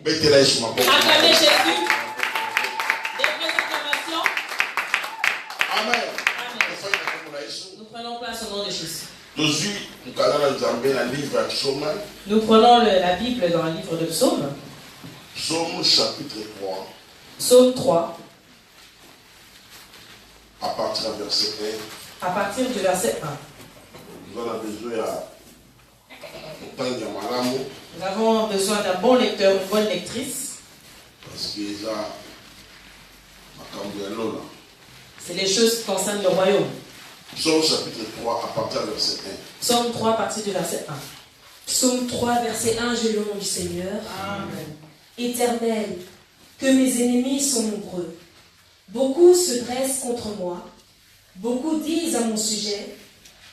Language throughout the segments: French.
Acclamez Jésus. Des vraies acclamations. Amen. Nous prenons place au nom de Jésus. Nous prenons la Bible dans le livre de Psaume. Psaume chapitre 3. Psaume 3. À partir du verset 1. À partir du verset 1. Nous avons besoin d'un bon lecteur, une bonne lectrice. Parce que c'est les choses qui concernent le royaume. Psaume chapitre 3 à partir du verset 1. Psaume 3 à partir du verset 1. Psaume 3 verset 1, je loue du Seigneur. Amen. Éternel, que mes ennemis sont nombreux. Beaucoup se dressent contre moi. Beaucoup disent à mon sujet,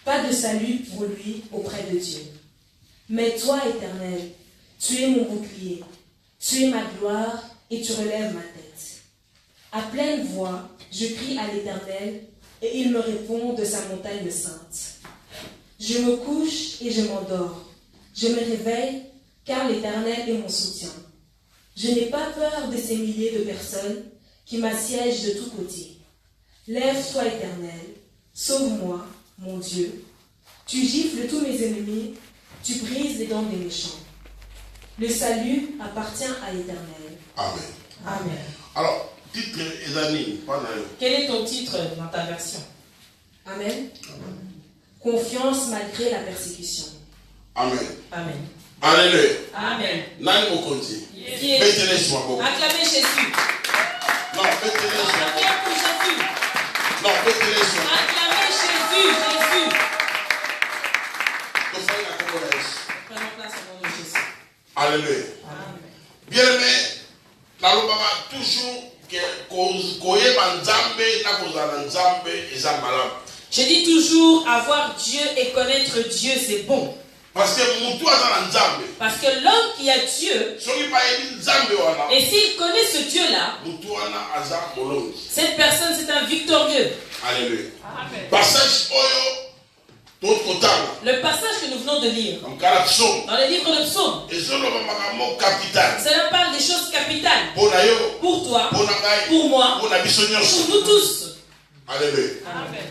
pas de salut pour lui auprès de Dieu. Mais toi, Éternel, tu es mon bouclier, tu es ma gloire et tu relèves ma tête. À pleine voix, je crie à l'Éternel et il me répond de sa montagne sainte. Je me couche et je m'endors. Je me réveille car l'Éternel est mon soutien. Je n'ai pas peur de ces milliers de personnes qui m'assiègent de tous côtés. Lève-toi, Éternel, sauve-moi, mon Dieu. Tu gifles tous mes ennemis, tu brises les dents des méchants. Le salut appartient à l'Éternel. Amen. Amen. Alors, titre Ezani, quel est ton titre dans ta version? Amen. Confiance malgré la persécution. Amen. Amen. Alléluia. Amen. Nani mokonzi. Acclamez Jésus. Non, mettez-les sur ma Acclamez pour Jésus. Non, mettez-les sur ma Acclamez Jésus. Jésus. Prenons place au nom de Jésus. Alléluia. Amen. Bien-aimé, nalobaka toujours que koyeba nzambe na kozala nzambe eza malamu. Je dis toujours, avoir Dieu et connaître Dieu, c'est bon. Parce que mutu aza na nzambe. Parce que l'homme qui a Dieu, Soki bayebi nzambe wana. et s'il connaît ce Dieu-là, Mutu wana aza molongi. cette personne, c'est un victorieux. Alléluia. Amen. Passage oyo tokotanga. Le passage que nous venons de lire, Dans le psaume. dans le livre de Psaume, Ezoloba makambo capital. cela parle des choses capitales. Pona yo. Pour toi, Pona ngai. pour moi, Pona biso nyonso. pour nous tous. Alléluia. Amen.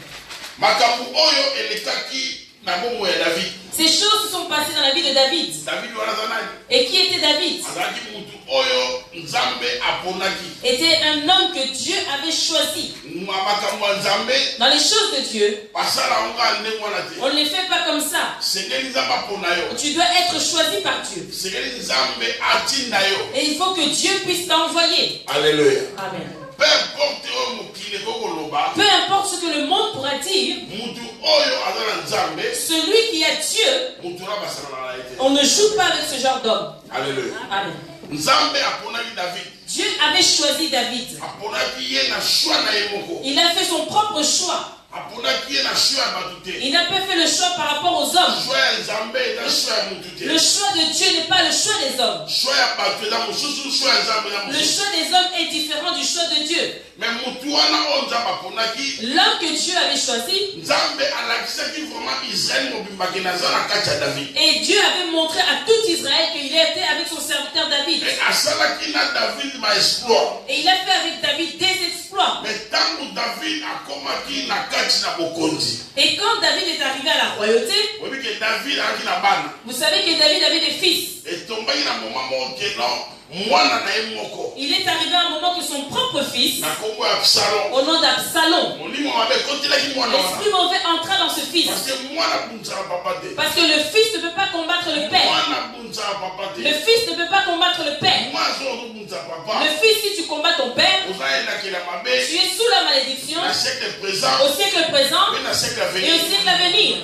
Makambo oyo elekaki na bomoi ya David. Ces choses se sont passées dans la vie de David. David wana aza nani? Et qui était David? Azalaki mutu oyo nzambe aponaki. Était un homme que Dieu avait choisi. Makambo ya nzambe. Dans les choses de Dieu, Basala onga ndenge wana te. on ne les fait pas comme ça. Sengeli nzambe apona yo. Tu dois être choisi par Dieu. Sengeli nzambe atinda yo. Et il faut que Dieu puisse t'envoyer. Alléluia. Amen. Peu importe oyo mokili kokoloba. Peu importe ce que le monde pourra dire, Mutu oyo aza na nzambe. celui qui a Dieu, Mutu na basala na ye te. on ne joue pas avec ce genre d'homme. Alléluia. Amen. Nzambe aponaki David. Dieu avait choisi David. Aponaki ye na choix na ye moko. Il a fait son propre choix. Aponaki ye na choix ya bato te. Il n'a pas fait le choix par rapport aux hommes. Choix ya nzambe eza choix ya mutu te. Le choix de Dieu n'est pas le choix des hommes. Choix ya bato eza mosusu, choix ya nzambe eza Le mosusu. choix des hommes est différent du choix de Dieu. Mais mutu wana oyo nzambe aponaki. L'homme que Dieu avait choisi, Nzambe alakisaki vraiment Israël mobimba naza na kati ya David. et Dieu avait montré à tout Israël qu'il était avec son serviteur David. Et asalaki na David ma exploit. Et il a fait avec David des exploits. Mais tango David akomaki na kati na bokonzi. Et quand David est arrivé à la royauté, Oyebi ke David alaki na bana. vous savez que David avait des fils. Etombaki na moment moko ke non mwana na ye moko. Il est arrivé à un moment que son propre fils, Na kombo ya Absalom. au nom d'Absalom, Molimo mabe kotelaki mwana wana. l'esprit mauvais entra dans ce fils. Parce que mwana bunzaka papa te. Parce que le fils ne peut pas combattre le père. Mwana bunzaka papa te. Le fils ne peut pas combattre le père. Mwana zo bunzaka papa. Le fils, si tu combats ton père, Ozaelakela mabe. tu es sous la malédiction Na siècle présent. au siècle présent Mais na siècle à et venir. au siècle à venir.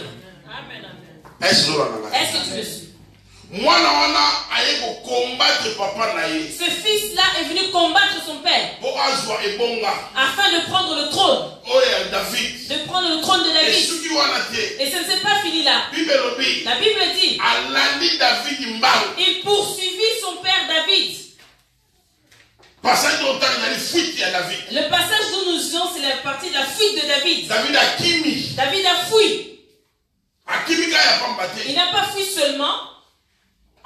Est-ce que vous l'avez? Est-ce que tu le suis? Mwana wana aye ko combattre papa na ye. Ce fils-là est venu combattre son père Po azwa ebonga. afin de prendre le trône, Oya David. de prendre le trône de Et David. suki wana te. Et ça ne s'est pas fini là. Bible lobi. La Bible dit, Alandi David mbao. il poursuivit son père David. Passage d'autant dans les fuites à David. Le passage d'où nous sommes, c'est la partie de la fuite de David. David a kimi. David a fui. A kimi ka ya pambate. Il n'a pas fui seulement,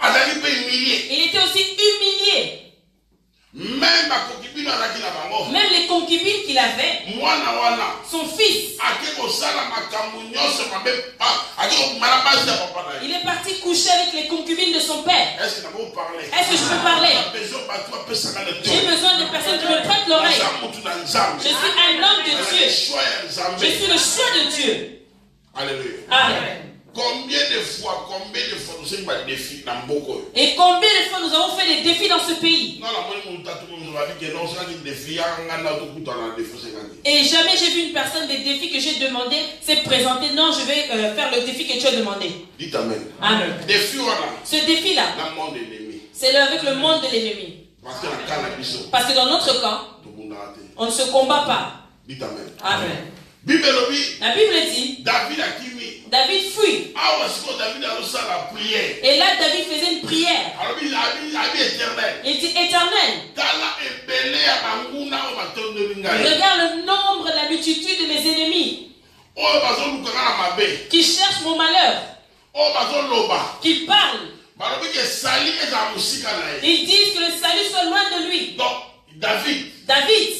Azali pe humilié. il était aussi humilié. concubine qu'il avait, son fils, il est parti coucher avec les concubines de son père. Est-ce que je peux parler? J'ai besoin de personnes qui me prêtent l'oreille. Je suis un homme de Dieu. Je suis le choix de Dieu. Alléluia. Amen. Combien de fois nous avons des défis dans beaucoup? Et combien de fois nous avons fait des défis dans ce pays? Et jamais j'ai vu une personne des défis que j'ai demandé s'est présentée. Non, je vais faire le défi que tu as demandé. Dites Amen. Amen. Ce défi-là, c'est avec le monde de l'ennemi. Parce que dans notre camp, on ne se combat pas. Dites Amen. Amen. La Bible dit, David fuit. Et là, David faisait une prière. Il dit éternel. Regarde le nombre, la multitude de mes ennemis qui cherchent mon malheur, qui parlent. Ils disent que le salut soit loin de lui. David.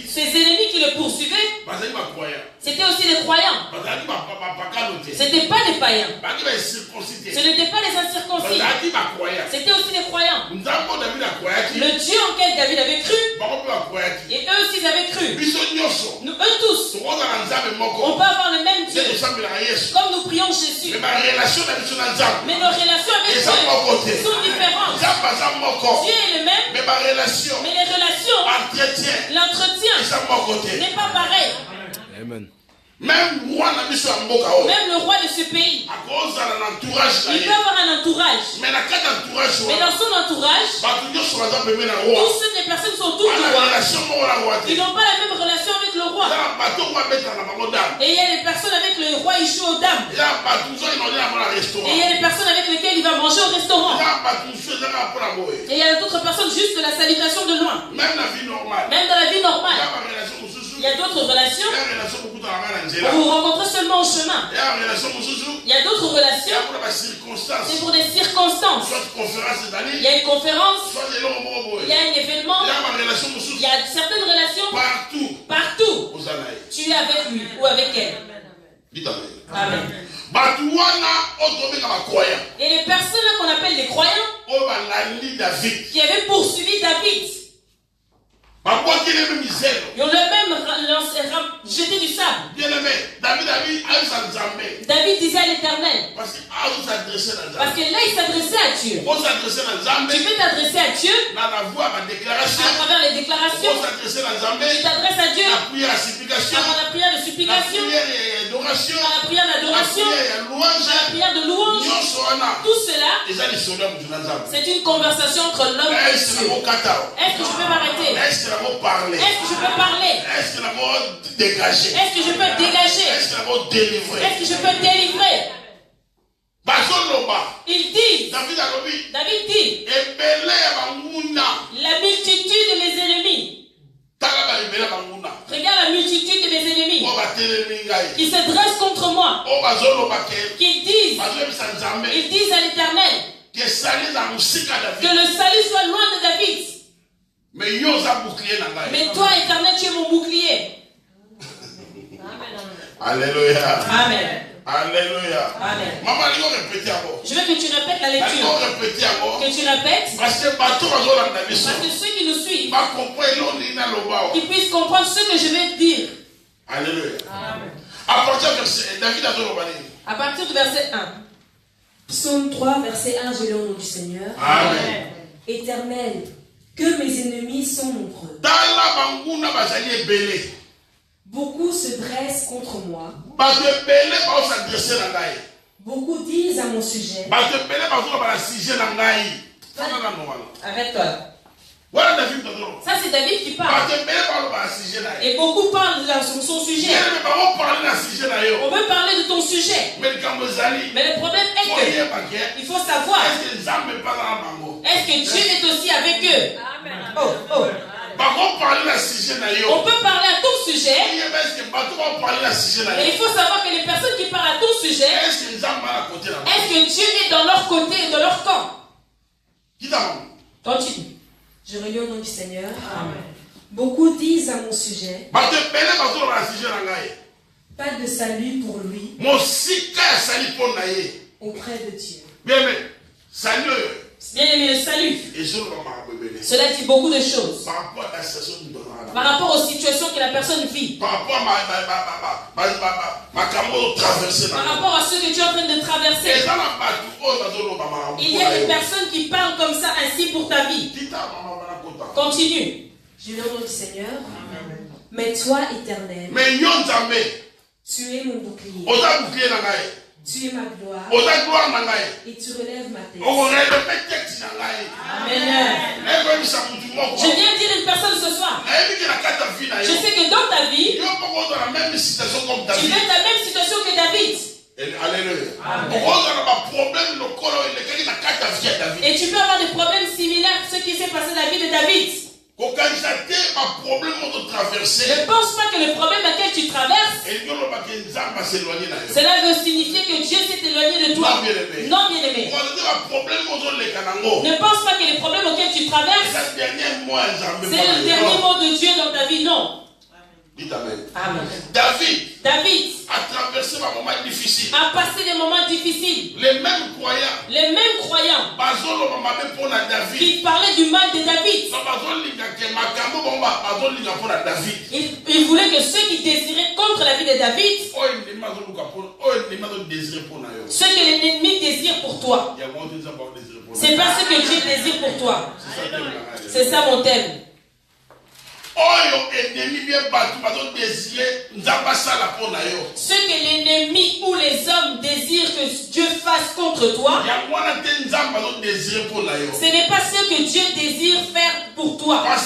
Ses ennemis qui le poursuivaient, c'était aussi des croyants. Ce n'étaient pas des païens. Ce n'étaient pas des incirconcis. C'était aussi des croyants. Le Dieu en quel David avait cru, et eux aussi ils avaient cru. Nous, eux tous, on peut avoir le même Dieu. Comme nous prions Jésus. Mais nos relations avec Dieu sont différentes. Dieu est le même, mais les relations, l'entretien n'est pas pareil. Amen. Même le roi de ce pays, il peut avoir un entourage. Mais dans son entourage, toutes les personnes sont toutes le roi. Ils n'ont pas la même relation avec le roi. Et il y a des personnes avec le roi, ils jouent aux dames. Et il y a des personnes avec lesquelles il va manger au restaurant. Et il y a d'autres personnes juste de la salutation de loin. Même dans la vie normale. Il y a d'autres relations. Vous vous rencontrez seulement au chemin. Il y a d'autres relations. C'est pour des circonstances. Il y a une conférence. Il y a un événement. Il y a certaines relations. Partout. Tu es avec lui ou avec elle. Amen. Et les personnes qu'on appelle les croyants, qui avaient poursuivi David, ils ont le même jeté du sable. David disait à l'Éternel, parce que là il s'adressait à Dieu. Tu peux t'adresser à Dieu à travers les déclarations. Tu t'adresses à Dieu avant la prière de supplication, à la prière d'adoration, à la prière de louange. Tout cela, c'est une conversation entre l'homme et Dieu. Est-ce que je peux m'arrêter? Est-ce que je peux parler? Est-ce que je peux dégager? Est-ce que je peux délivrer? Il dit, David dit, la multitude de mes ennemis. Regarde la multitude de mes ennemis qui se dressent contre moi, qui disent à l'Éternel que le salut soit loin de David. Mais toi, Éternel, tu es mon bouclier. Alléluia. Amen. Alléluia. Amen. Maman, je veux que tu répètes la lecture. Que tu répètes. Parce que ceux qui nous suivent, qu'ils puissent comprendre ce que je vais dire. Alléluia. Amen. À partir du verset 1. Psaume 3, verset 1, je lis au nom du Seigneur. Amen. Éternel, que mes ennemis sont nombreux. Beaucoup se dressent contre moi. Beaucoup disent à mon sujet. Arrête-toi. Ça c'est David qui parle. Et beaucoup parlent de son sujet. On veut parler de ton sujet. Mais le problème est que il faut savoir, est-ce que Dieu est aussi avec eux? Oh. On peut parler à ton sujet. Mais il faut savoir que les personnes qui parlent à ton sujet, est-ce que Dieu est dans leur côté et dans leur camp? Continue. Je relis au nom du Seigneur. Amen. Beaucoup disent à mon sujet, pas de salut pour lui auprès de Dieu. Bien-aimé, salut. Bien-aimé, le salut. Cela dit beaucoup de choses. Par rapport aux situations que la personne vit. Par rapport à ce que tu es en train de traverser. Il y a des personnes qui parlent comme ça ainsi pour ta vie. Continue. Je lis au nom du Seigneur. Amen. Mais toi, Éternel, tu es mon bouclier. Tu es ma gloire. Et tu relèves ma tête. Amen. Je viens dire une personne ce soir. Je sais que dans ta vie, tu es dans la même situation que David. Alléluia. Et tu peux avoir des problèmes similaires à ce qui s'est passé dans la vie de David. Ne pense pas que le problème auquel tu traverses, cela veut signifier que Dieu s'est éloigné de toi. Non, bien-aimé. Ne pense pas que les problèmes auxquels tu traverses, c'est le dernier mot de Dieu dans ta vie. Non. Dites Amen. Amen. David a traversé un moment difficile. A passé des moments difficiles. Les mêmes croyants qui parlaient du mal de David. Il voulait que ceux qui désiraient contre la vie de David, ce que l'ennemi désire pour toi, c'est pas ce que Dieu désire pour toi. C'est ça mon thème. Ce que l'ennemi ou les hommes désirent que Dieu fasse contre toi, ce n'est pas ce que Dieu désire faire pour toi. La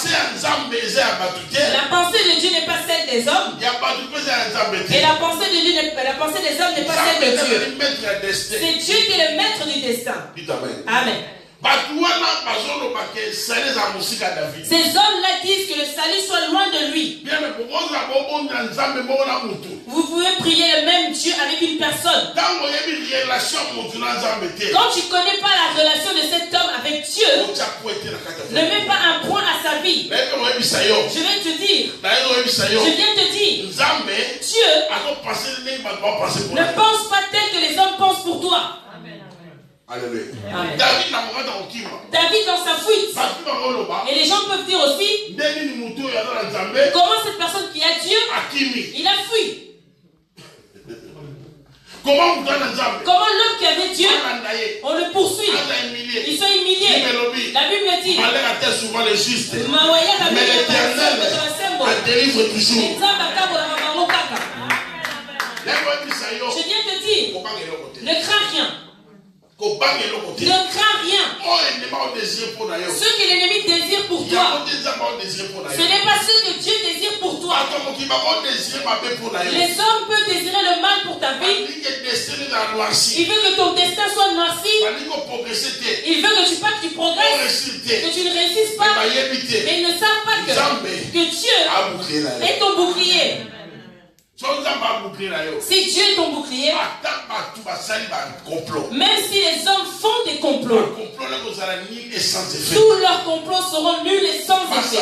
pensée de Dieu n'est pas celle des hommes. Et la pensée des hommes n'est pas celle de Dieu. C'est Dieu qui est le maître du destin. Amen. Ces hommes-là disent que le salut soit loin de lui. Vous pouvez prier le même Dieu avec une personne. Quand tu ne connais pas la relation de cet homme avec Dieu, ne mets pas un point à sa vie. Je viens te dire, Dieu ne pense pas tel que les hommes pensent pour toi. Alléluia. David dans sa fuite. Et les gens peuvent dire aussi, comment cette personne qui a Dieu, il a fui. Comment l'homme qui avait Dieu, on le poursuit. Ils sont humiliés. La Bible dit, mais l'Éternel délivre toujours. Je viens te dire, ne crains rien. Ne crains rien. Ce que l'ennemi désire pour toi, ce n'est pas ce que Dieu désire pour toi. Les hommes peuvent désirer le mal pour ta vie. Il veut que ton destin soit noirci. Il veut que tu progresses, que tu ne réussisses pas. Mais ils ne savent pas que Dieu est ton bouclier. Si Dieu est ton bouclier, même si les hommes font des complots, tous leurs complots seront nuls et sans effet.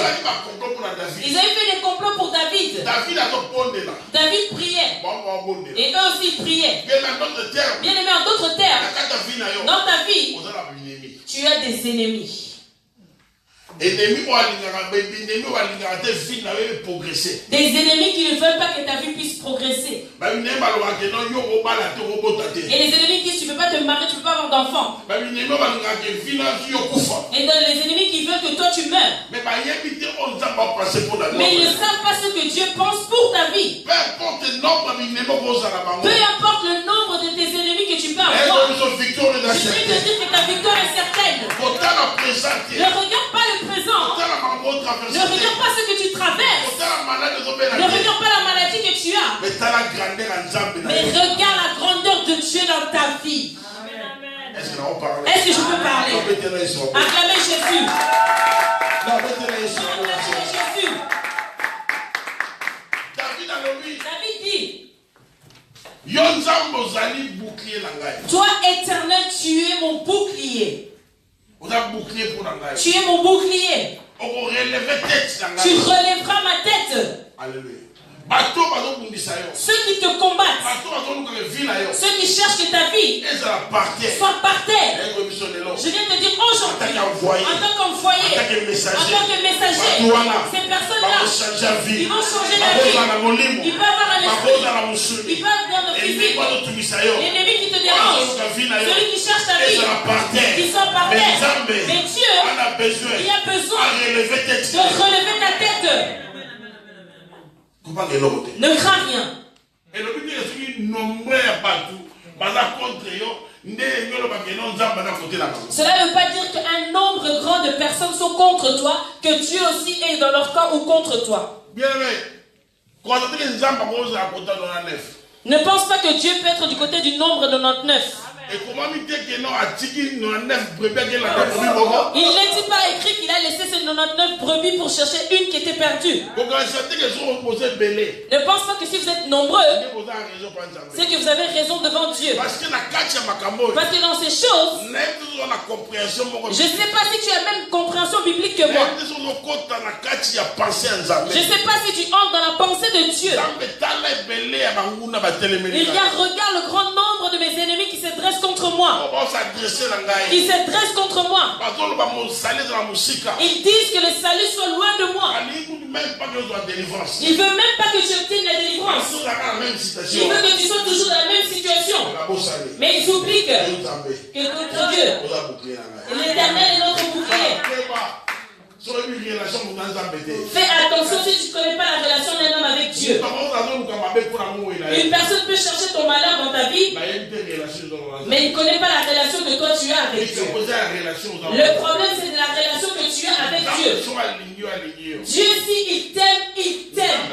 Ils avaient fait des complots pour David. David priait. Et eux aussi priaient. Bien aimé, en d'autres termes, dans ta vie, tu as des ennemis. Des ennemis qui ne veulent pas que ta vie puisse progresser. Et les ennemis qui disent tu ne peux pas te marier, tu ne peux pas avoir d'enfants. Et les ennemis qui veulent que toi tu meurs. Mais ils ne savent pas ce que Dieu pense pour ta vie. Peu importe le nombre de tes ennemis que tu peux avoir, je veux te dire que ta victoire est certaine. Ne regarde pas le présent. Ne regarde pas ce que tu traverses. Ne regarde pas la maladie que tu as. Mais regarde la grandeur de Dieu dans ta vie. Est-ce que je peux parler? Acclamez Jésus. Acclamez Jésus. David dit, toi éternel, tu es mon bouclier. Tu es mon bouclier. Tu relèveras ma tête. Alléluia. Ceux qui te combattent, ceux qui cherchent que ta vie soit par terre, je viens te dire aujourd'hui, en tant qu'envoyé, en tant que messager, ces personnes-là, ils vont changer la vie. Ils peuvent avoir un esprit, ils peuvent avoir le physique. L'ennemi qui te dérange, celui qui cherche ta vie, qui soit par terre. Mais Dieu, il a besoin de relever ta tête. Ne crains rien. Cela ne veut pas dire qu'un nombre grand de personnes sont contre toi, que Dieu aussi est dans leur camp ou contre toi. Ne pense pas que Dieu peut être du côté du nombre 99. Il n'est pas écrit qu'il a laissé ces 99 brebis pour chercher une qui était perdue. Ne pense pas que si vous êtes nombreux, c'est que vous avez raison devant Dieu. Parce que dans ces choses, je ne sais pas si tu as la même compréhension biblique que moi. Je ne sais pas si tu entres dans la pensée de Dieu. Regarde le grand nombre de mes ennemis qui se dressent contre moi. Ils se dressent contre moi. Ils disent que le salut soit loin de moi. Il ne veut même pas que tu obtiennes la délivrance. Il veut que tu sois toujours dans la même situation. Mais ils oublient que notre Dieu, l'Éternel est notre bouclier. Fais attention si tu ne connais pas la relation d'un homme avec Dieu. Une personne peut chercher ton malheur dans ta vie, mais il ne connaît pas la relation que toi tu as avec Dieu. Le problème, c'est de la relation que tu as avec Dieu. Dieu, s'il t'aime, il t'aime.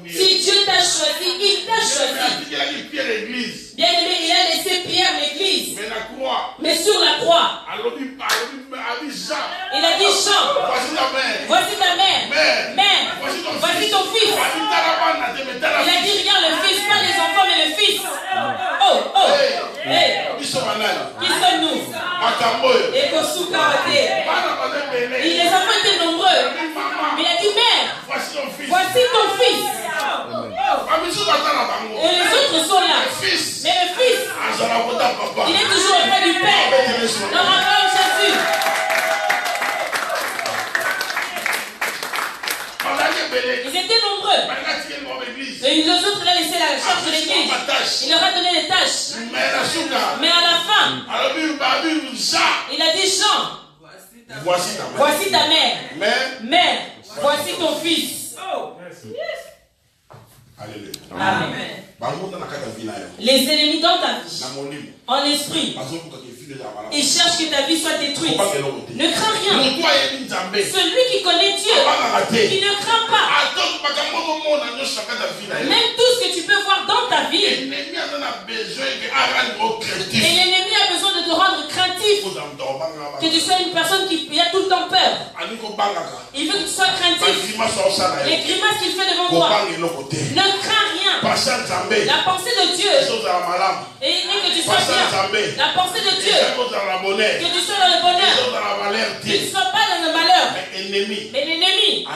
Si Dieu t'a choisi, il t'a choisi. Bien aimé, il a laissé Pierre l'église. Mais sur la croix, il a dit Jean, voici ta mère. Mère, voici ton fils. Il a dit regarde le fils, pas les enfants mais le fils. Qui sommes-nous? Les enfants étaient nombreux. Mais il a dit mère, voici ton fils. Et les autres sont là. Mais le fils, il est toujours auprès du Père. Dans la parole Jésus. Ils étaient nombreux. Et les autres ont laissé la charge de l'église. Il leur a donné les tâches. Mais à la fin, il a dit Jean, voici ta mère. Mère, voici ton fils. Alléluia. Amen. Les ennemis dans ta vie, en esprit, ils cherchent que ta vie soit détruite. Ne crains rien. Celui qui connaît Dieu, il ne craint pas. Même tout ce que tu peux voir dans ta vie, et l'ennemi a besoin de te rendre craintif. Que tu sois une personne qui a tout le temps peur. Il veut que tu sois craintif. Les grimaces qu'il fait devant toi, ne crains rien. La pensée de Dieu, et que tu sois bien. La pensée de Dieu, que tu sois dans le bonheur, que tu ne sois pas dans le malheur. Mais l'ennemi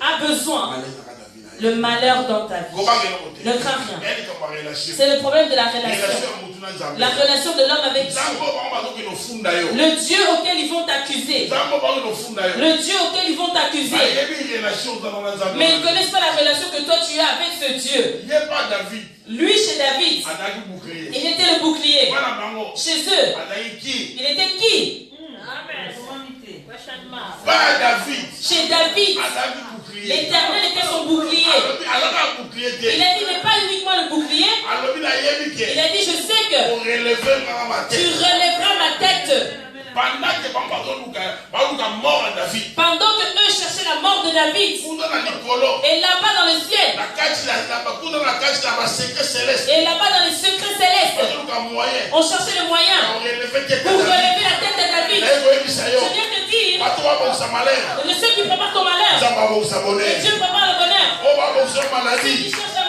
a besoin le malheur dans ta vie. Ne crains rien. C'est le problème de la relation. La relation de l'homme avec Dieu. Le Dieu auquel ils vont t'accuser. Le Dieu auquel ils vont t'accuser. Mais ils ne connaissent pas la relation que toi tu as avec ce Dieu. Lui, chez David, il était le bouclier. Chez eux, il était qui? Chez David, l'Éternel était son bouclier. Il a dit, mais pas uniquement le bouclier. Il a dit, je sais que tu relèveras ma tête. Pendant que eux cherchaient la mort de David, et là-bas dans le ciel, et là-bas dans les secrets célestes, on cherchait le moyen pour relever la tête de David. Je viens te dire, ceux qui préparent ton malheur, et Dieu prépare le bonheur. Ceux qui cherchent la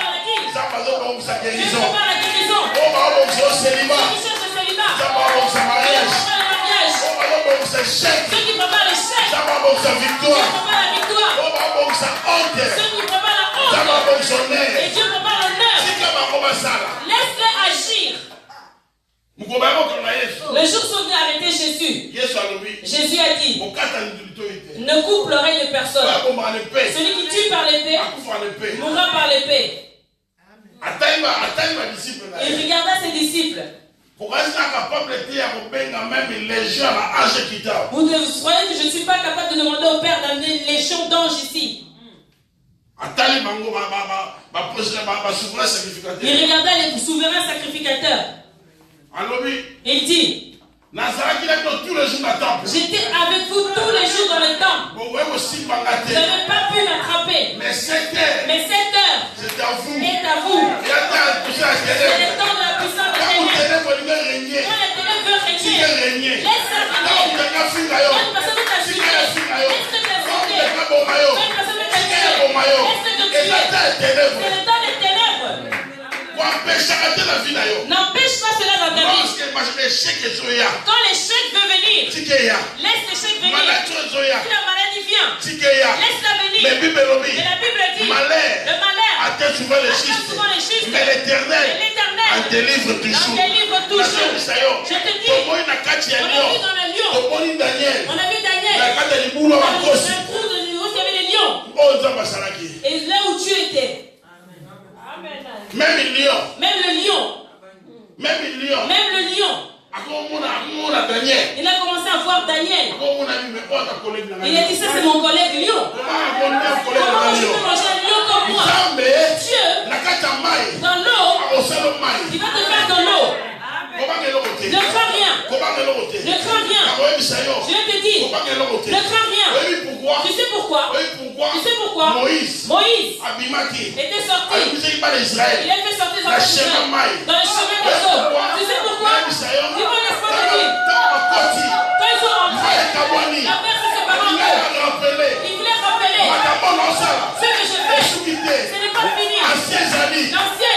maladie, Dieu prépare la guérison. Ceux qui cherchent le célibat, Dieu prépare le mariage. Ceux qui préparent le chèque, victoire. Ceux qui préparent la honte. Et Dieu prépare l'honneur. Laisse-les agir. Le jour où sont venus arrêter Jésus, Jésus a dit, ne coupe l'oreille de personne. Celui qui tue par l'épée mourra par l'épée. Il regarda ses disciples. Vous croyez que je ne suis pas capable de demander au Père d'amener une légion d'anges ici? Il regarda les souverains sacrificateurs. Il dit, j'étais avec vous tous les jours dans le temple. Vous n'avez pas pu m'attraper. Mais 7 heures est à vous. C'est le temps de la puissance de Dieu. Quand les ténèbres veulent régner, laisse-la régner. Quand une personne veut t'agiter, laisse-le t'agiter. Quand une personne veut t'agiter, laisse-le te tuer. C'est le temps des ténèbres. N'empêche pas cela dans ta vie. Quand l'échec veut venir, laisse l'échec venir. Si la maladie vient, laisse-la venir. Mais la Bible dit, le malheur attend souvent les justes, mais l'Éternel en délivre toujours. Je te dis, on a vu dans le lion, on a vu Daniel, dans le trou de niveau, il y avait des lions. Et là où tu étais, même le lion. Il a commencé à voir Daniel. Il a dit, ça c'est mon collègue lion. Comment je peux manger un lion comme moi? Dieu, dans l'eau, il va te faire dans l'eau. Ne crains rien. Ne crains rien. Je vais te dire, ne crains rien. Tu sais pourquoi? Moïse était sorti. Il a fait sortir dans le chemin des eaux. Tu sais pourquoi? Dis-moi, laisse-moi te dire. Quand ils sont rentrés, la mer s'est séparée en deux. Il voulait rappeler ce que je fais. Ce n'est pas fini. L'ancien,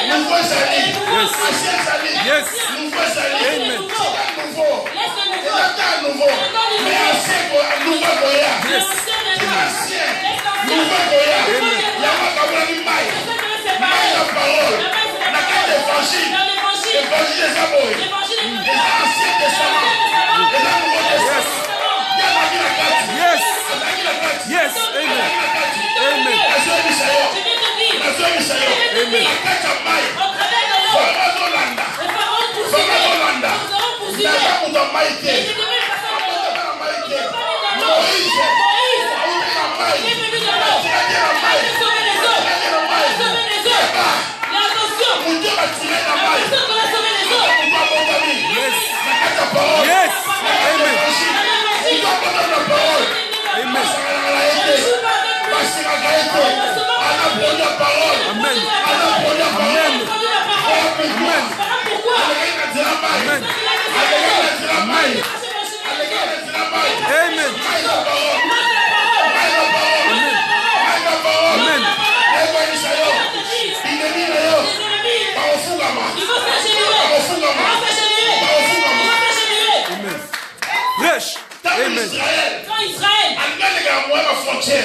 Quand Israël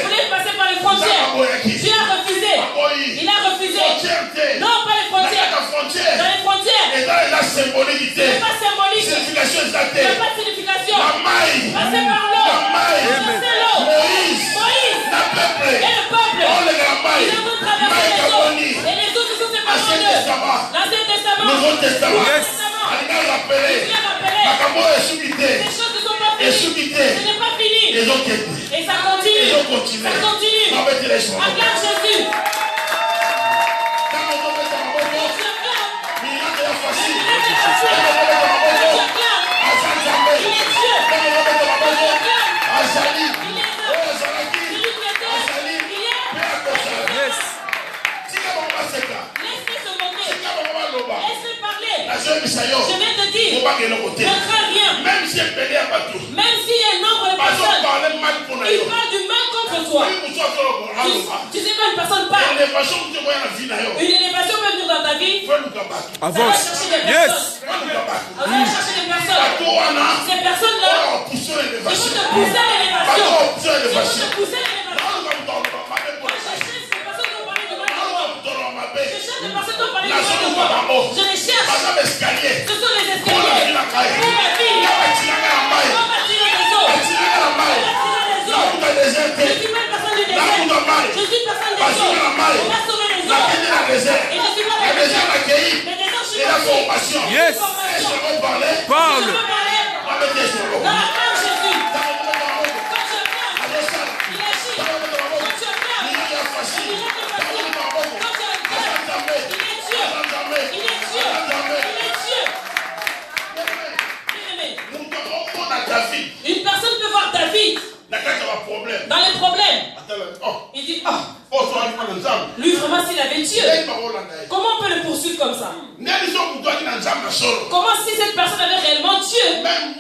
voulait passer par les frontières, Dieu a refusé. Il a refusé. Non, pas les frontières. Dans les frontières, ce n'est pas symbolique. Ce n'est pas de signification. Passer par l'eau. Passer l'eau. Moïse et le peuple, ils ont traversé les eaux. Et les eaux se sont séparées en deux. L'Ancien Testament. Nouveau Testament. Il vient rappeler. Les choses ne sont pas finies. Ce n'est pas fini. Et ça continue. Ça continue. Acclame Jésus. Je viens te dire, ne crains rien. Même s'il y a un nombre de personnes, il parle du mal contre toi. Tu sais quand une personne parle, une élévation peut venir dans ta vie. Avance. Yes. Va chercher des personnes. Ces personnes-là, ils vont te pousser à l'élévation. Ils vont te pousser à Je les cherche. Ce sont les escaliers. Pour ma vie. On va tirer des eaux. Je suis pas une personne du désert. Je suis une personne des eaux. On va sauver les eaux. Et je suis pas dans le désert. Les déserts, je suis parti. Yes. Parle. Dans la femme, Jésus. Quand tu fermes, il agit. Quand tu fermes, il est facile. Quand tu fermes, il est Dieu. Il est Dieu. Il est Dieu. Bien-aimé. Une personne peut voir David dans les problèmes. Il dit, lui vraiment s'il avait Dieu, comment on peut le poursuivre comme ça? Comment si cette personne avait réellement Dieu, même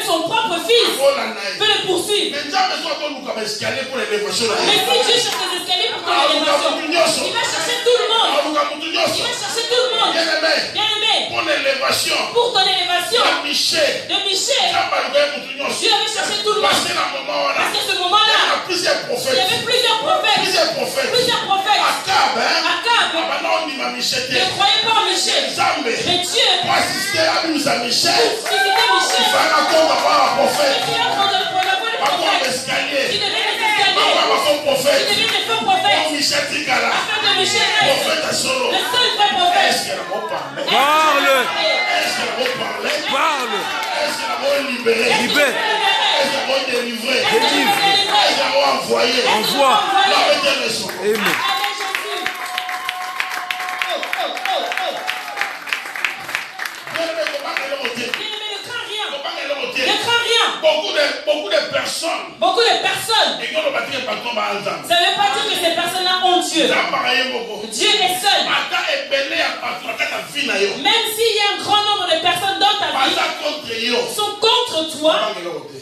son propre fils peut le poursuivre? Mais si Dieu cherche des escaliers pour ton élévation, il va chercher tout le monde. Il va chercher tout le monde. Bien-aimé, pour ton élévation de Michel, Dieu avait cherché tout le monde. Parce qu'à ce moment-là, il y avait plusieurs prophètes. Akab ne croyait pas en Michel. Mais Dieu, si c'était Michel, il devait des escaliers. Il devait des faux prophètes. Afin que Michel reste le seul vrai prophète. Parle. Libère. Envoie. Amen. Ne crains rien. Beaucoup de personnes. Ça ne veut pas dire que ces personnes-là ont Dieu. Dieu est seul. Même s'il y a un grand nombre de personnes dans ta vie sont contre toi,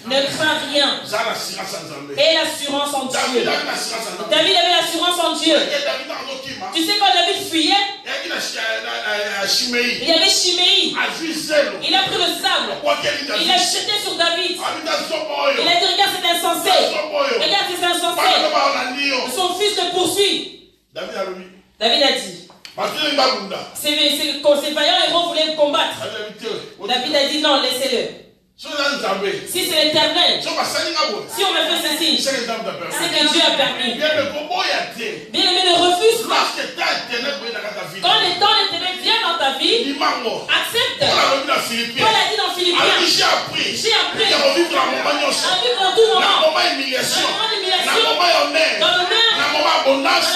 ne crains rien. Et l'assurance en Dieu. David avait l'assurance en Dieu. Tu sais quand David fuyait, il y avait Chiméi. Il a pris le sable. Il l'a jeté sur David. Il a dit, regarde, c'est insensé. Regarde, c'est insensé. Son fils le poursuit. David a dit, ces vaillants héros voulaient combattre. David a dit, non, laissez-le. Si c'est l'éternel, si on me fait ceci, c'est que Dieu a permis. Bien-aimé, ne refuse pas. Quand les temps l'éternel vient dans ta vie, accepte. Paul a dit dans Philippiens, j'ai appris à vivre en tout moment. Dans l'humiliation, dans l'honneur, dans l'abondance,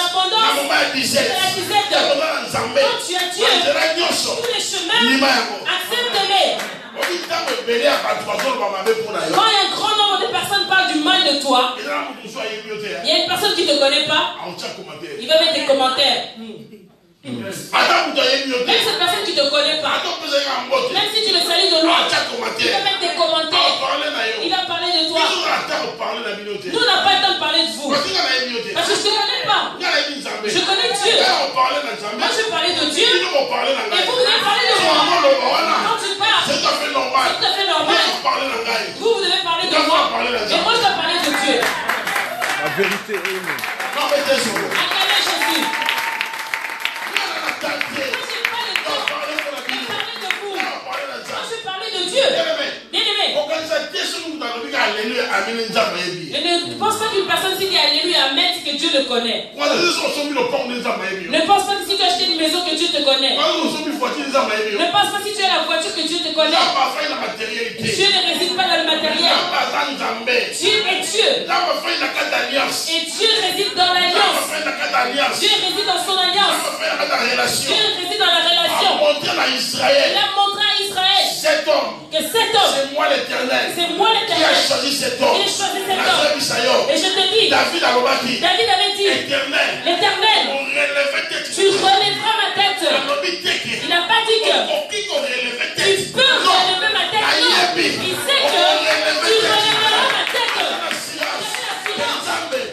de la disette. Quand tu as Dieu, tous les chemins, accepte-les. Quand il y a un grand nombre de personnes parlent du mal de toi, il y a une personne qui ne te connaît pas, il va mettre des commentaires. Même cette personne qui ne te connaît pas, même si tu le salues de loin, il va mettre des commentaires. Il va parler de toi. Nous, on n'a pas le temps de parler de vous. Parce que je ne te connais pas. Je connais Dieu. Moi, je parlais de Dieu. Et vous, vous allez parler de moi. Quand tu parles, c'est tout à fait normal. Vous, vous devez parler de moi. Et moi, je dois parler de Dieu. La vérité est humaine. Acclamez Jésus. Je ne pense pas qu'une personne qui dit Alléluia, Amen, c'est que Dieu le connaît. Ne pense pas que si tu as acheté une maison que Dieu te connaît. Ne pense pas si tu as la voiture que Dieu te connaît. Dieu ne réside pas dans le matériel. Dieu est Dieu. Et Dieu réside dans l'alliance. Dieu réside dans son alliance. Dieu réside dans la relation. Il a montré à Israël que cet homme, c'est moi l'éternel. Qui a choisi cet homme. Et je te dis, David avait dit, l'éternel, tu relèveras ma tête. Il n'a pas dit que tu peux relever ma tête. Non. Il sait que tu relèveras ma tête.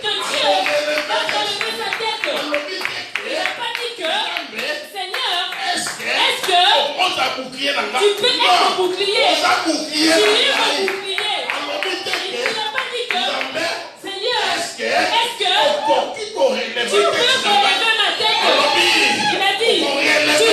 Que Dieu va relever sa tête. Il n'a pas dit que, Seigneur, est-ce que tu peux être mon bouclier? Tu es mon bouclier. Il n'a pas dit que, Seigneur, est-ce que tu peux relever ma tête? Il a dit, tu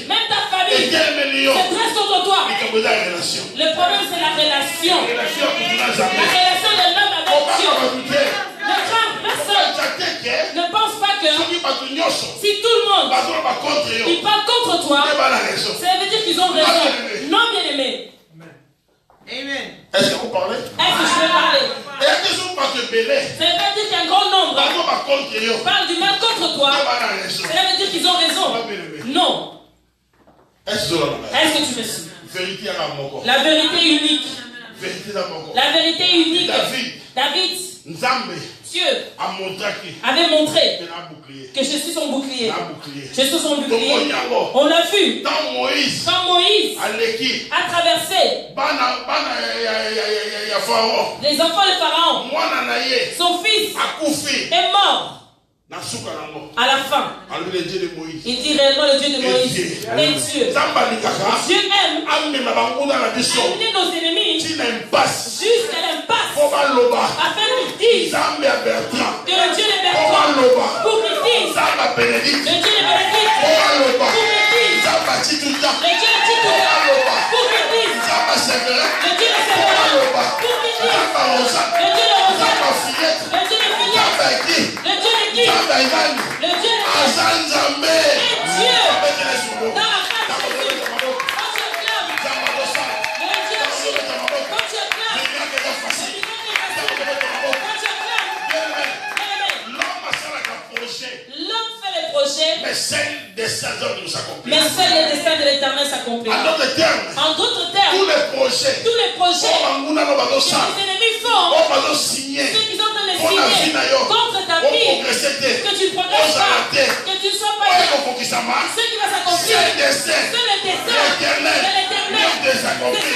même ta famille se dresse contre toi. Le problème, c'est la relation. La relation de l'homme avec Dieu. Ne crains personne. Ne pense pas que si tout le monde il parle contre toi, ça veut dire qu'ils ont raison. Non, bien aimé. Amen. Est-ce que vous parlez? Est-ce que je peux parler? Ça veut pas dire qu'un grand nombre parle du mal contre toi. Ça veut dire qu'ils ont raison. Non. Est-ce que tu me suis? La vérité unique. La vérité unique. David. Dieu avait montré que je suis son bouclier. Je suis son bouclier. On l'a vu. Quand Moïse a traversé les enfants de Pharaon, son fils est mort. À la fin, il dit réellement le Dieu de Moïse est Dieu. Dieu aime amener nos ennemis jusqu'à l'impasse afin qu'ils disent que le Dieu les Bertrand, pour qu'ils disent le Dieu les bénédicte, pour qu'ils disent le Dieu les Titoula, pour qu'ils disent le Dieu les Sévérin, pour qu'ils disent le Dieu les Rosette, le Dieu les Fillette, le Dieu les Guy, le Dieu est Dieu dans la face de Jésus. Quand tu acclames, le Dieu agit. Quand tu acclames, le miracle est facile. Quand tu acclames, l'homme fait les projets, mais seuls les desseins de l'Éternel s'accomplissent. En d'autres termes, tous les projets que les ennemis font, ceux qui sont en train de signer contre ta vie, que tu ne progresses pas, que tu ne sois pas là, ce qui va s'accomplir, c'est le dessein de l'Éternel. C'est ce qui va s'accomplir.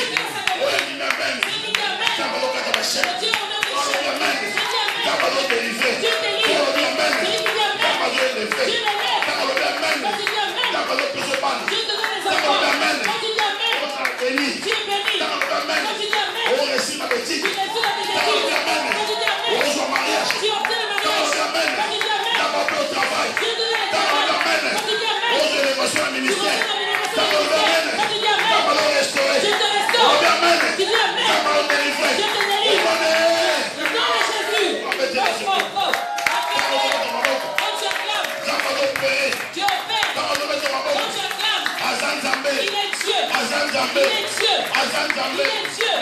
Dieu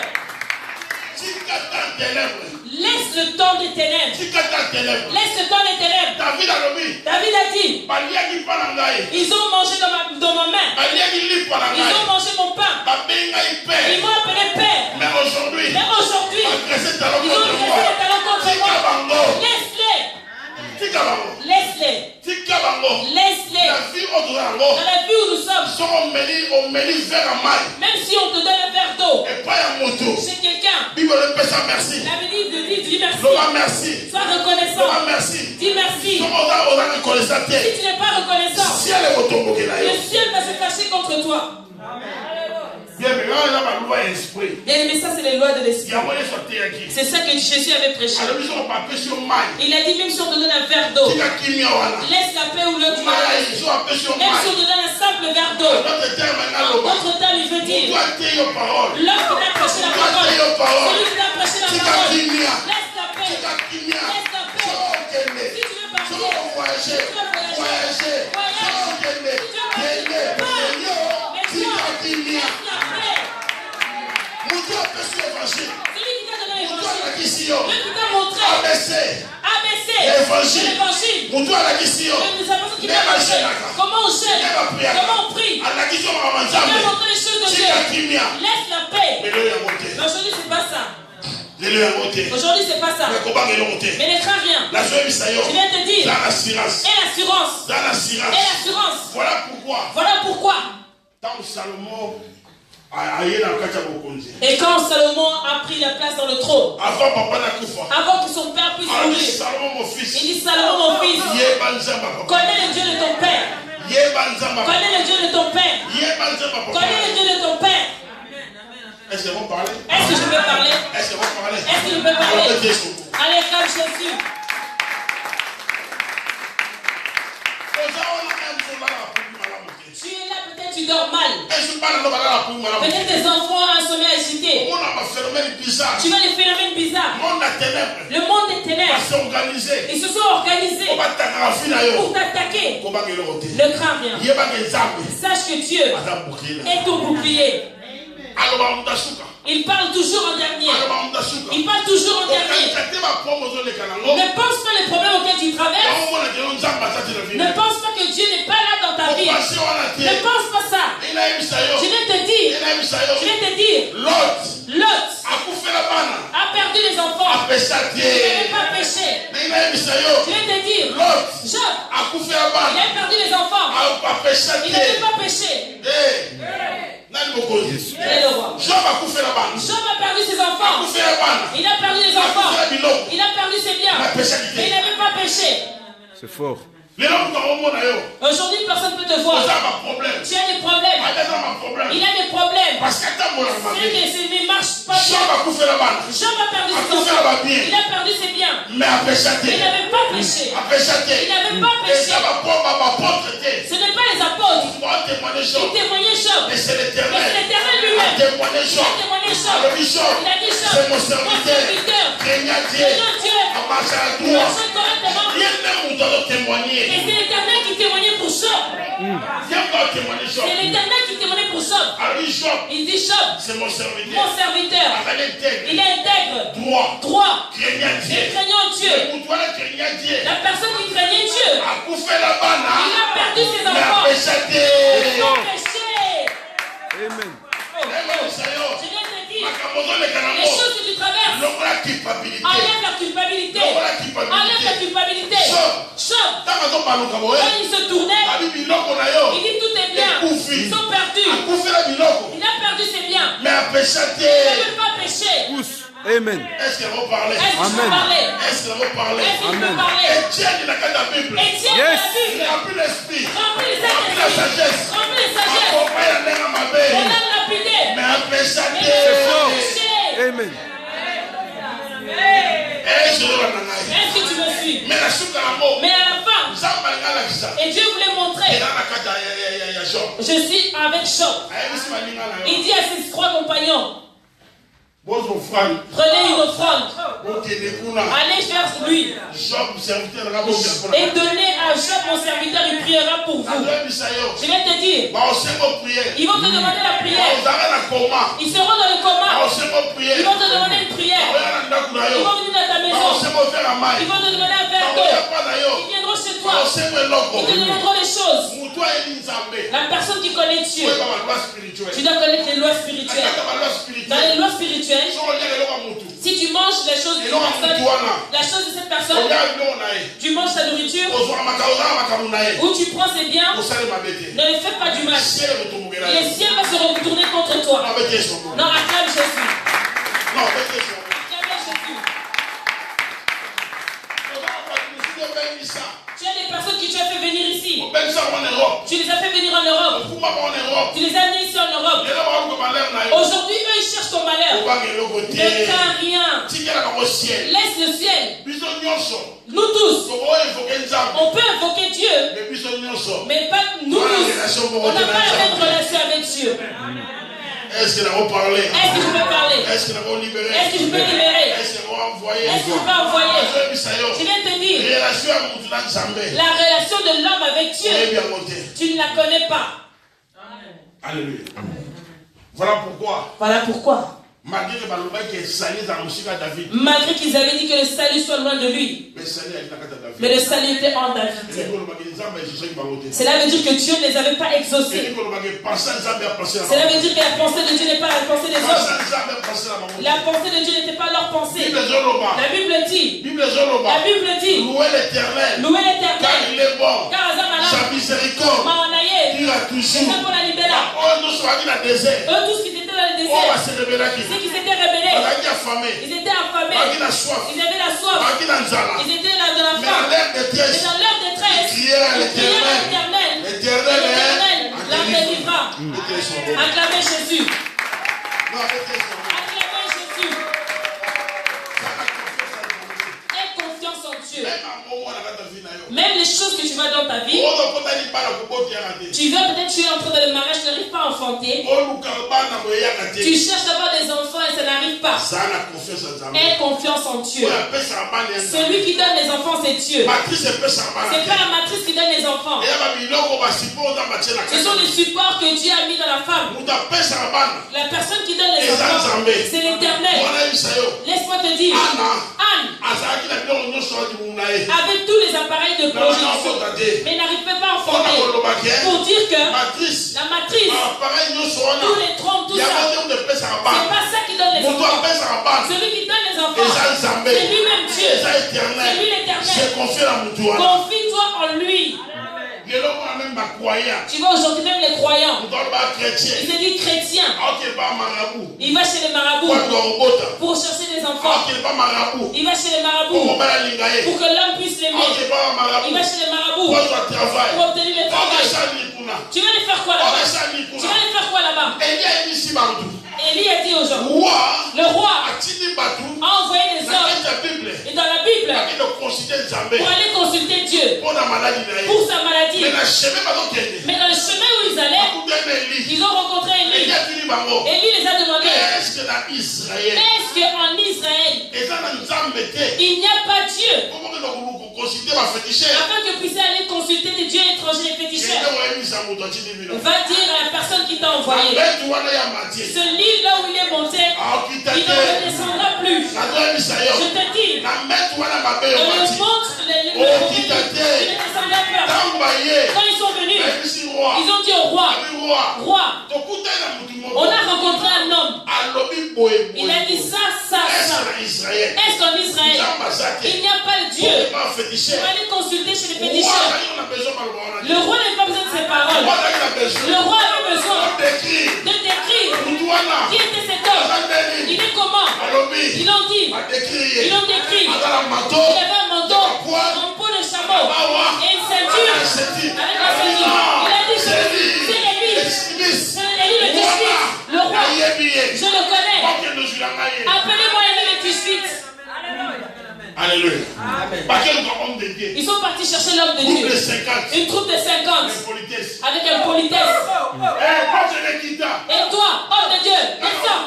laisse le temps des ténèbres. Laisse le temps des ténèbres. David a dit, ils ont mangé dans ma main. Ils ont mangé mon pain. Ils m'ont appelé père. Mais aujourd'hui, ils ont dressé les talons contre moi. Laisse-les. Laisse-les. Dans la vie où nous sommes, même si on te donne un verre d'eau, c'est quelqu'un. La Bible dit, dis merci. Sois reconnaissant. Dis merci. Si tu n'es pas reconnaissant, le ciel va se fâcher contre toi. Bien aimé, ça c'est les lois de l'esprit. C'est ça que Jésus avait prêché. Il a dit, même si on te donne un verre d'eau, laisse la paix où l'autre malaise. Même si on te donne un simple verre d'eau, en d'autres termes, il veut dire, l'homme qui t'a prêché la parole, celui qui t'a prêché la parole, laisse la paix. Laisse la paix. Si tu veux partir, si tu veux voyager, celui qui t'a donné l'évangile, celui qui t'a montré ABC, l'évangile, comment on gêne, comment on prie, il t'a montré les choses de Dieu. Laisse la paix. Mais aujourd'hui c'est pas ça. Aujourd'hui c'est pas ça. Mais ne crains rien. Je viens te dire. Et l'assurance. Voilà pourquoi. Et quand Salomon a pris la place dans le trône, avant que son père puisse mourir, il dit, Salomon mon fils, connais le Dieu de ton père. Connais le Dieu de ton père. Connais le Dieu de ton père. Est-ce que vous parlez? Est-ce que je peux parler? Est-ce que vous parlez? Est-ce que je peux parler? Allez, acclame Jésus. Tu es là peut-être dors mal. Peut-être tes enfants ont un sommeil agité. Tu vois les phénomènes bizarres. Le monde des ténèbres. Ils se sont organisés pour t'attaquer. Ne crains rien. Sache que Dieu est ton bouclier. Il parle toujours en dernier. Il parle toujours en dernier. Ne pense pas les problèmes auxquels tu traverses. Ne pense pas que Dieu n'est pas là dans ta vie. Ne pense pas ça. Je viens te dire. Lot a perdu les enfants. Il n'avait pas péché. Je viens te dire. Job, il a perdu les enfants. Il n'avait pas péché. Job a perdu ses enfants. Il a perdu les enfants. Il a perdu ses biens. Mais il n'avait pas péché. C'est fort. Aujourd'hui, personne ne peut te voir. Tu as des problèmes. Il a des problèmes. C'est qu'il ne marche pas bien. Job a perdu ses enfants. Il a perdu ses biens. Mais il n'avait pas péché. Il n'avait pas péché. Ce n'est pas les apôtres. Ils témoignaient Job. Mais c'est l'Éternel lui-même. Il a témoigné Job. Il a dit Job, mon serviteur, craignant Dieu, marchant correctement. Et c'est l'Éternel qui témoignait pour Job. C'est l'Éternel qui témoignait pour Job. Il dit Job, c'est mon serviteur. Il est intègre, droit, et craignant Dieu. La personne qui craignait Dieu, il a perdu ses enfants. Il a péché. Amen. Je viens de te dire, les choses que tu traverses, enlève la culpabilité. Enlève la culpabilité. Job, quand il se tournait, il dit tout est bien. Ils sont perdus. Il a perdu ses biens. Mais il n'avait pas péché. Amen. Est-ce qu'elle va parler? Est-ce qu'il peut parler? Étienne, il a qu'à la Bible. Remplis l'esprit. Remplis la sagesse. Mais un péché. Amen. Est-ce que tu me suis? Mais à la fin, et Dieu voulait montrer, je suis avec Job. Il dit à ses 3 compagnons, prenez une offrande, allez vers lui et donnez à Job mon serviteur, il priera pour vous. Je viens te dire, ils vont te demander la prière. Ils seront dans le coma. Ils vont te demander une prière. Ils vont venir dans ta maison. Ils vont te demander un verre d'eau. Ils viendront chez toi. Ils te demanderont des choses. La personne qui connaît Dieu, tu dois connaître les lois spirituelles. Dans les lois spirituelles, si tu manges les choses d'une personne, la chose de cette personne, tu manges sa nourriture, ou tu prends ses biens, ne lui fais pas du mal. Et le ciel va se retourner contre toi. Non, acclame Jésus. Acclame Jésus. Tu as des personnes que tu as fait venir ici. Tu les as fait venir en Europe. Tu les as mis ici en Europe. Aujourd'hui, eux, ils cherchent ton malheur. Ne crains rien. Laisse le ciel. Nous tous, on peut invoquer Dieu, mais pas nous tous. On n'a pas la même relation avec Dieu. Est-ce que nous parler? Est-ce que je peux parler? Est-ce que nous libérer? Est-ce que je peux libérer? Est-ce que nous envoyer? Est-ce que je peux envoyer? Je viens de te dire, la relation de l'homme avec Dieu, tu ne la connais pas. Alléluia. Voilà pourquoi. Malgré qu'ils avaient dit que le salut soit loin de lui, mais le salut était en David. Cela veut dire que Dieu ne les avait pas exaucés. Cela veut dire que la pensée de Dieu n'est pas la pensée des hommes. La pensée de Dieu n'était pas leur pensée. La Bible dit, louez l'Éternel, car sa miséricorde pour la libérer. Eux tous qui étaient dans le désert, ceux qui s'étaient rebellés, ils étaient affamés, ils avaient la soif, ils étaient là de la faim. Et dans leur détresse, ils criaient à l'Éternel. L'Éternel la délivrera. Acclamez Jésus. Acclamez Jésus. Aie confiance en Dieu. Même les choses que tu vois dans ta vie, tu veux peut-être tu es en train de le mariage, tu n'arrives pas à enfanter. Tu cherches d'avoir des enfants et ça n'arrive pas. Aie confiance en Dieu. Celui qui donne les enfants, c'est Dieu. C'est pas la matrice qui donne les enfants. Ce sont les supports que Dieu a mis dans la femme. La personne qui donne les enfants, c'est l'Éternel. Laisse-moi te dire, Anne avait tous les appareils de progéniture, mais n'arrivait pas à enfanter. Pour dire que la matrice, tous les trompes, tout ça, c'est pas ça qui donne les enfants. Celui qui donne les enfants, c'est lui-même Dieu. C'est lui l'Éternel. Confie-toi en lui. Tu vois aujourd'hui même les croyants, il se dit chrétien, il va chez les marabouts pour chercher des enfants, il va chez les marabouts pour que l'homme puisse l'aimer, il va chez les marabouts pour obtenir le travail. Tu vas les faire quoi là-bas? Tu vas les faire quoi là-bas? Élie a dit aux gens, le roi a envoyé des hommes, et dans la Bible, pour aller consulter Dieu pour sa maladie. Mais dans le chemin où ils allaient, ils ont rencontré Élie. Élie les a demandé, est-ce qu'en Israël, il n'y a pas Dieu, afin que vous puissiez aller consulter des dieux étrangers et féticheurs? Va dire à la personne qui t'a envoyé, ce lit là où il est monté, il ne redescendra plus. Je te dis, dans le montre, il ne descendra pas. Quand ils sont venus, ils ont dit au roi, roi, on a rencontré un homme. Il a dit ça. Est-ce qu'en Israël, il n'y a pas de Dieu? On va aller consulter chez les féticheurs. Le roi n'a pas besoin de ses paroles. Le roi avait besoin de décrire qui était cet homme. Il est comment? Ils l'ont dit. Ils l'ont décrit. Il avait un manteau en peau de chameau et une ceinture avec la ceinture. Il a dit, c'est Élie. C'est Élie le Tishbite. Le roi, je le connais. Appelez-moi Élie le Tishbite. Alléluia. Ils sont partis chercher l'homme de Dieu. Une troupe de 50. Avec un politesse. Et toi, homme de Dieu, descends.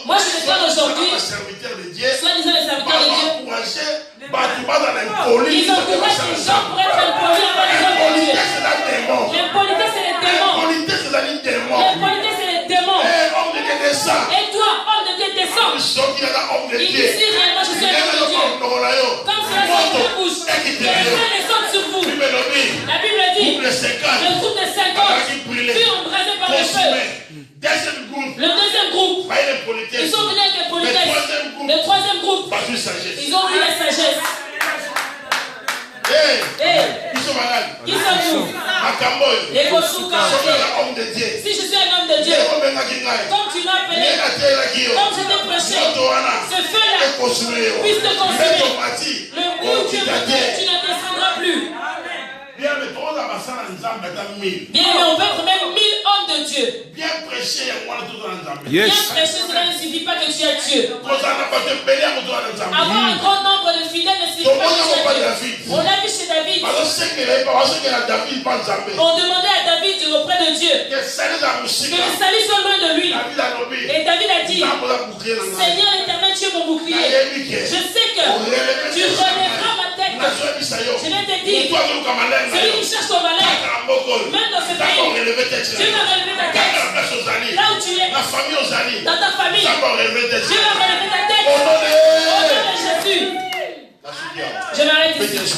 Moi je te parle aujourd'hui, soi-disant les serviteurs de Dieu. Ils encouragent les gens pour être impolis avant les hommes de Dieu. L'impolitesse c'est les démons. L'impolitesse c'est les démons. Et toi, homme de Dieu, descends. Il dit si réellement je suis un homme de Dieu, comme cela sort de la bouche, que les feux descendent sur vous. La Bible dit, le groupe de 50 fut embrasé par le feu. Le deuxième groupe, ils sont venus avec les politesses. Le troisième groupe, ils ont eu la sagesse. Qui sommes-nous? Les Bosuka. Si je suis un homme de Dieu, comme tu m'as appelé, comme je t'ai prêché, ce feu-là puisse te consumer. Le coup tu ne descendras plus. Bien, mais on peut être même 1000 hommes de Dieu. Bien prêcher, Bien prêcher, cela ne suffit pas que tu es Dieu. Avoir un grand nombre de fidèles ne suffit pas que tu es Dieu. On l'a vu chez David. On demandait à David auprès de Dieu que le salut soit loin de lui. Et David a dit, Seigneur l'Éternel, tu es mon bouclier. Je sais que tu relèveras ma tête. Je viens te dire, celui qui cherche ton malheur, même dans ce pays, Dieu va relever ta tête. Là où tu es, dans ta famille, Dieu va relever ta tête. Au nom de Jésus. Je m'arrête ici.